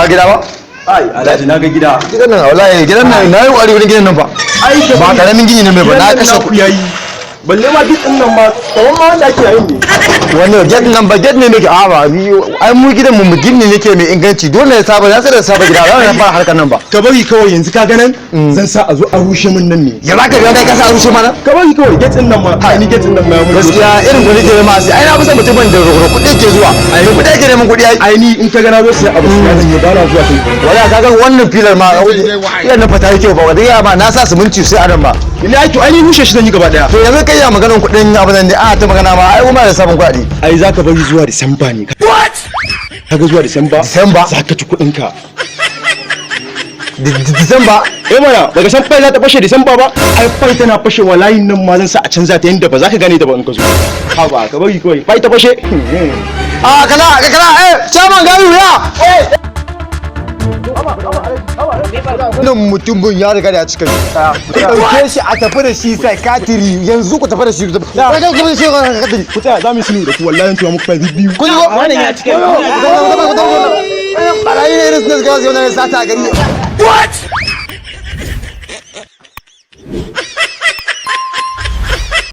ka gida ba ai alhaji na ga gida gidan nan wallahi gidan nan na yi ƙwari wurin gidan nan ba ba karamin gini ne mai ba na kashe kuɗi yayi balle ma duk nan ma kaman ma wanda ake yayin ne wannan get nan ba get ne nake a ba ai mu gidan mu gini nake mai inganci dole ya saba ya da saba gida ba fara harkar nan ba ka bari kawai yanzu ka ganan zan sa a zo a rushe min nan ne ya za ka ga ka sa a rushe mana ka bari kawai get nan ma ai ni get nan ma mun gaskiya irin kuɗi ke ma sai ai na fi son mutumin da kuɗi ke zuwa ai kuɗi ke neman kuɗi ai ni in ka gana zo sai abu ya zan yi ba na zuwa kai wala ka ga wannan filar ma filar na fata yake ba wanda ya ma na sa siminti sai anan ba ina to ai ni rushe shi zan yi gaba daya to yanzu kai ya maganar kuɗin abu nan ne a ta magana ma ai kuma da sabon kuɗi ai zaka bari zuwa Disamba ne what kaga zuwa Disamba zaka ci kuɗin ka Disamba mana daga san fai za ta fashe Disamba ba ai fai tana fashe wa layin nan ma zan sa a canza ta yanda ba za ka gane ta ba in ka zo ha ba ka bari kawai fai ta fashe kana chairman gari ya wannan mutumin ya riga da ya cika ɗauke shi a tafi da shi psychiatry yanzu ku tafi da shi ku tsaya za mu yi da ku wallahi tuwa muku fai biyu kun yi wannan ya cika barayi ne irin su ne suka wasu yau na sata a gari what